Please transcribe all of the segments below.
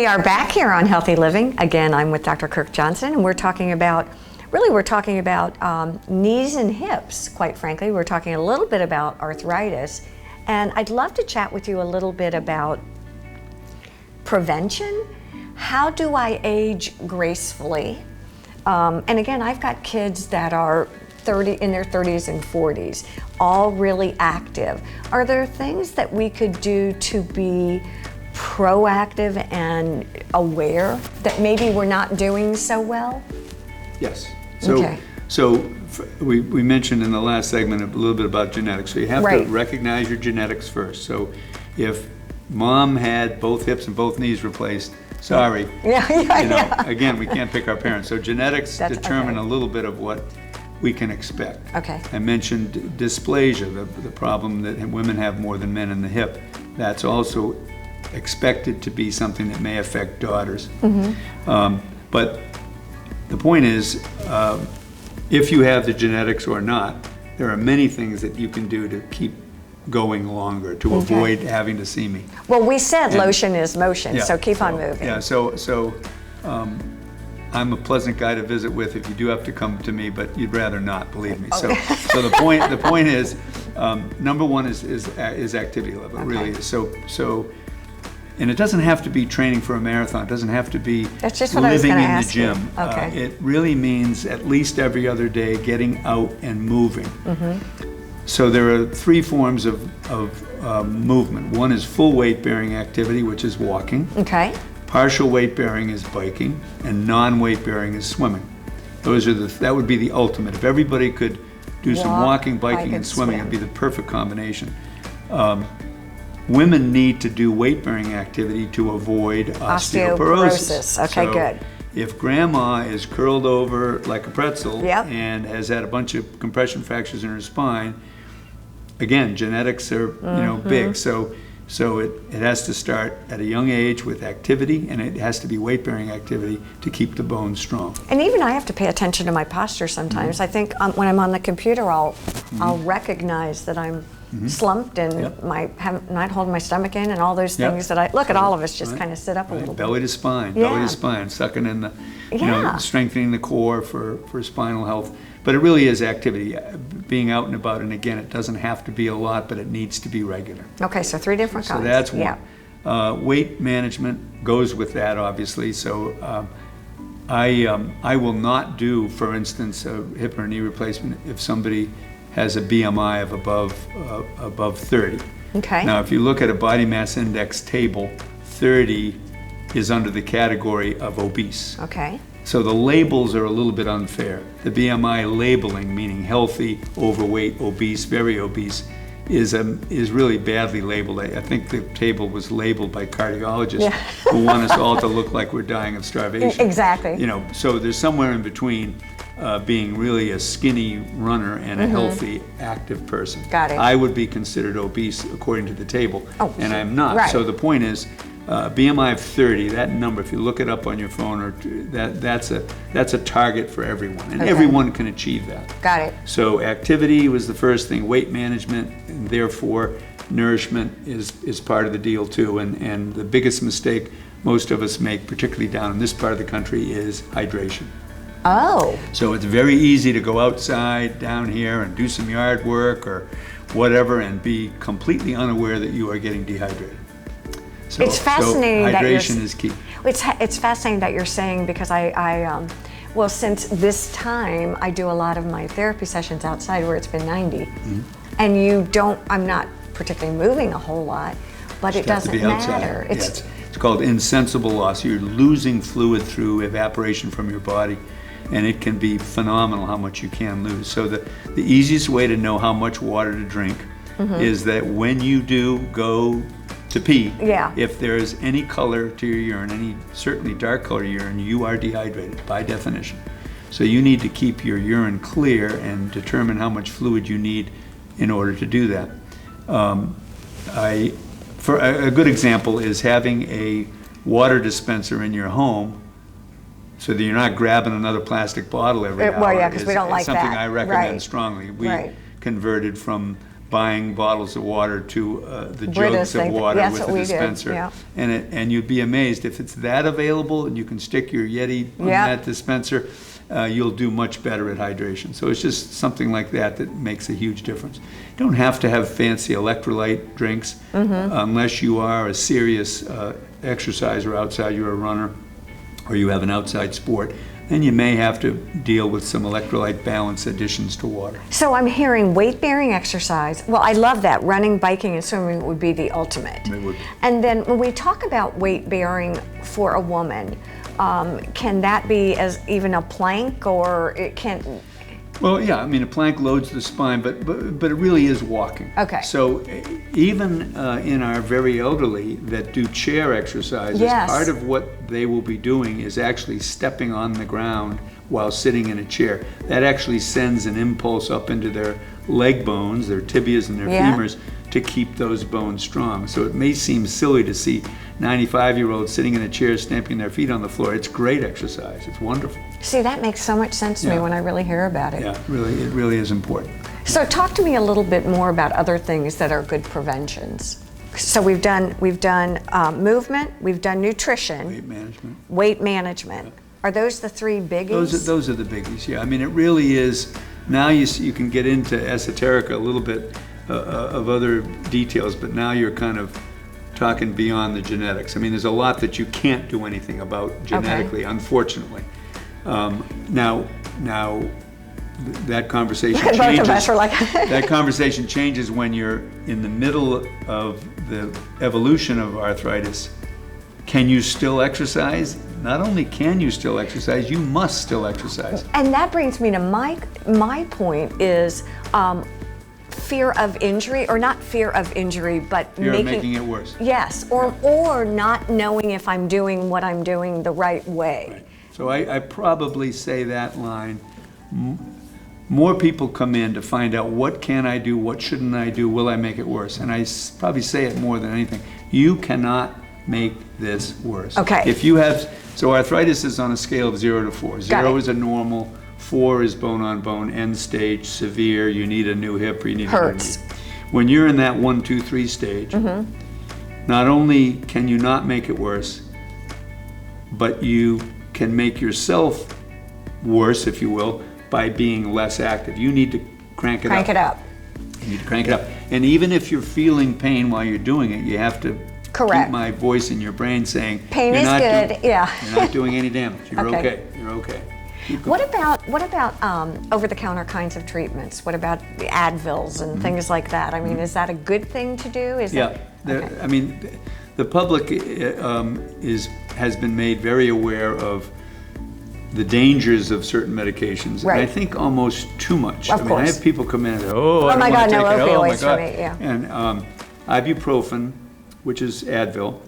are back here on Healthy Living. Again, I'm with Dr. Kirk Johnson, and we're talking about knees and hips, quite frankly. We're talking a little bit about arthritis, and I'd love to chat with you a little bit about prevention. How do I age gracefully? And again, I've got kids that are in their 30s and 40s, all really active. Are there things that we could do to be proactive and aware that maybe we're not doing so well? Yes. So we mentioned in the last segment a little bit about genetics. So you have to recognize your genetics first. So if mom had both hips and both knees replaced, sorry. Again, we can't pick our parents. So genetics determine a little bit of what we can expect. Okay. I mentioned dysplasia, the problem that women have more than men in the hip. That's also expected to be something that may affect daughters. But the point is, if you have the genetics or not, there are many things that you can do to keep going longer, to avoid having to see me. Well, we said lotion is motion, so keep on moving. Yeah, so I'm a pleasant guy to visit with if you do have to come to me, but you'd rather not, believe me. So the point is, number one is activity level. It really is. So, and it doesn't have to be training for a marathon. It doesn't have to be living in the gym. It really means at least every other day getting out and moving. So there are three forms of movement. One is full weight bearing activity, which is walking. Partial weight bearing is biking, and non-weight bearing is swimming. That would be the ultimate. If everybody could do some walking, biking, and swimming, it'd be the perfect combination. Women need to do weight bearing activity to avoid osteoporosis. Okay, good. If grandma is curled over like a pretzel and has had a bunch of compression fractures in her spine, again, genetics are big. So it has to start at a young age with activity, and it has to be weight-bearing activity to keep the bones strong. And even I have to pay attention to my posture sometimes. I think when I'm on the computer, I'll recognize that I'm slumped and not holding my stomach in, and all those things that look at all of us just kind of sit up a little bit. Belly to spine, sucking in the, strengthening the core for spinal health. But it really is activity, being out and about, and again, it doesn't have to be a lot, but it needs to be regular. Okay, so three different kinds. So that's one. Weight management goes with that, obviously. So I will not do, for instance, a hip or knee replacement if somebody has a BMI of above 30. Okay. Now, if you look at a body mass index table, 30 is under the category of obese. Okay. So the labels are a little bit unfair. The BMI labeling, meaning healthy, overweight, obese, very obese, is really badly labeled. I think the table was labeled by cardiologists who want us all to look like we're dying of starvation. Exactly. So there's somewhere in between being really a skinny runner and a healthy, active person. Got it. I would be considered obese according to the table, and I'm not. Right. So the point is, BMI of 30, that number, if you look it up on your phone, or that's a target for everyone, and everyone can achieve that. Got it. So activity was the first thing, weight management, and therefore nourishment is part of the deal too. And the biggest mistake most of us make, particularly down in this part of the country, is hydration. Oh. So it's very easy to go outside down here and do some yard work or whatever and be completely unaware that you are getting dehydrated. So, it's fascinating that hydration is key. It's fascinating that you're saying, because well, since this time I do a lot of my therapy sessions outside where it's been 90, and I'm not particularly moving a whole lot, but it doesn't matter. It's called insensible loss. You're losing fluid through evaporation from your body, and it can be phenomenal how much you can lose. So the easiest way to know how much water to drink is that when you do go to pee, if there's any color to your urine, any certainly dark color urine, you are dehydrated by definition. So you need to keep your urine clear and determine how much fluid you need in order to do that. For a good example is having a water dispenser in your home so that you're not grabbing another plastic bottle every hour. Well, yeah, because we don't like that. Something I recommend strongly. We converted from buying bottles of water to the British jugs of thing. water That's with what the we did, dispenser. yeah. And you'd be amazed if it's that available and you can stick your Yeti on Yeah. that dispenser, you'll do much better at hydration. So it's just something like that that makes a huge difference. You don't have to have fancy electrolyte drinks unless you are a serious exerciser outside, you're a runner, or you have an outside sport. Then you may have to deal with some electrolyte balance additions to water. So I'm hearing weight-bearing exercise. Well, I love that. Running, biking, and swimming would be the ultimate. They would. And then when we talk about weight-bearing for a woman, can that be as even a plank, or it can? Well, yeah, I mean, a plank loads the spine, but it really is walking. Okay. So even in our very elderly that do chair exercises, Yes. part of what they will be doing is actually stepping on the ground while sitting in a chair. That actually sends an impulse up into their leg bones, their tibias and their Yeah. femurs, to keep those bones strong. So it may seem silly to see 95-year-olds sitting in a chair stamping their feet on the floor. It's great exercise. It's wonderful. See, that makes so much sense to me Yeah. when I really hear about it. Yeah, it really is important. So talk to me a little bit more about other things that are good preventions. So we've done movement, we've done nutrition, Weight management. weight management. Are those the three biggies? Those are the biggies, yeah. I mean, it really is, now you can get into esoterica a little bit of other details, but now you're kind of talking beyond the genetics. I mean, there's a lot that you can't do anything about genetically, unfortunately. Now, that conversation changes. Both of us are like That conversation changes when you're in the middle of the evolution of arthritis. Can you still exercise? Not only can you still exercise, you must still exercise. And that brings me to my point is fear of injury, or not fear of injury, but You're making it worse. Yes, or not knowing if I'm doing what I'm doing the right way. Right. So I probably say that line. More people come in to find out what can I do, what shouldn't I do, will I make it worse? And I probably say it more than anything. You cannot make this worse. Okay. If you have, so arthritis is on a scale of 0 to 4. 0 is a normal, 4 is bone on bone, end stage, severe, you need a new hip or you need Hurts. a new knee. When you're in that 1, 2, 3 stage, not only can you not make it worse, but you can make yourself worse, if you will, by being less active. You need to crank it up. Crank it up. You need to crank it up. And even if you're feeling pain while you're doing it, you have to Correct. keep my voice in your brain saying, Pain you're is not good, yeah. You're not doing any damage. You're Okay. okay. You're okay. Keep What going. about over-the-counter kinds of treatments? What about the Advils and things like that? I mean, is that a good thing to do? Yeah. Okay. I mean, the public has been made very aware of the dangers of certain medications. Right. And I think almost too much. Of I mean, I course. have people come in and say, oh, I Oh don't my want God, to no take it. Oh my opioids for God. me, yeah. And ibuprofen, which is Advil,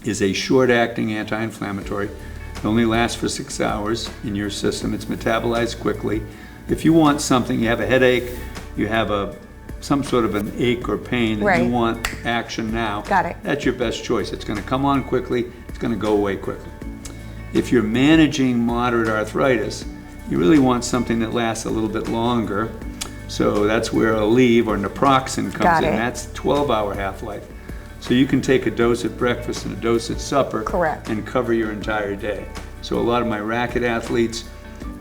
is a short-acting anti-inflammatory. It only lasts for 6 hours in your system. It's metabolized quickly. If you want something, you have a headache, you have some sort of an ache or pain, and Right. you want action now, Got it. that's your best choice. It's going to come on quickly, it's going to go away quickly. If you're managing moderate arthritis, you really want something that lasts a little bit longer. So that's where Aleve or naproxen comes Got in. it. That's 12-hour half-life. So you can take a dose at breakfast and a dose at supper. Correct. And cover your entire day. So a lot of my racket athletes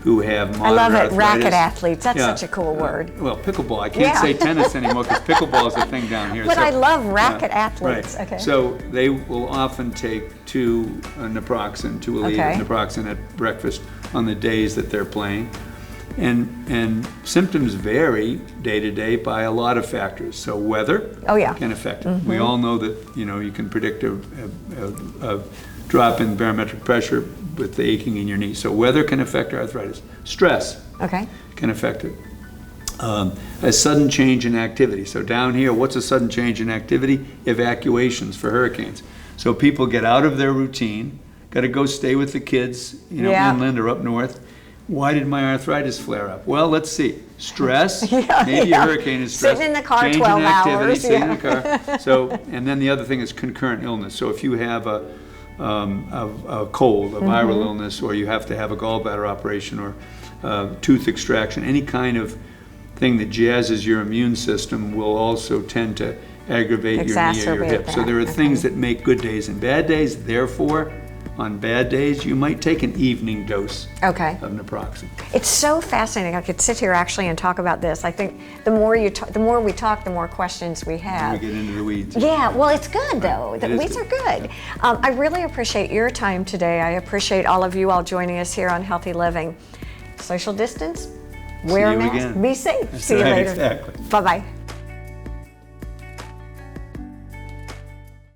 who have moderate I love it, arthritis. racket athletes. That's Yeah. such a cool word. Well, pickleball. I can't Yeah. say tennis anymore because pickleball is the thing down here. But So, I love racket athletes. Right. Okay. So they will often take 2 naproxen, 2 Aleve Okay. naproxen at breakfast on the days that they're playing. And symptoms vary day to day by a lot of factors. So weather Oh, yeah. can affect it. We all know that, you can predict a drop in barometric pressure with the aching in your knee. So weather can affect arthritis. Stress Okay. can affect it. A sudden change in activity. So down here, what's a sudden change in activity? Evacuations for hurricanes. So people get out of their routine, got to go stay with the kids, Yeah. inland or up north. Why did my arthritis flare up? Well, let's see. Stress, Yeah, maybe yeah. a hurricane is stress. Sitting in the car Change 12 in activity, hours, sitting yeah. in the car. So, and then the other thing is concurrent illness. So if you have a cold, a viral illness, or you have to have a gallbladder operation or tooth extraction, any kind of thing that jazzes your immune system will also tend to aggravate your knee or your Exacerbate hip. So that, there are things okay. that make good days and bad days. Therefore, on bad days, you might take an evening dose Okay. of naproxen. It's so fascinating. I could sit here actually and talk about this. I think the more we talk, the more questions we We have. get into the weeds. Yeah, well, it's good though. The It is weeds good. are good. I really appreciate your time today. I appreciate all of you all joining us here on Healthy Living. Social distance, wear a you mask, again. be safe. That's See you right, later. exactly. Bye-bye.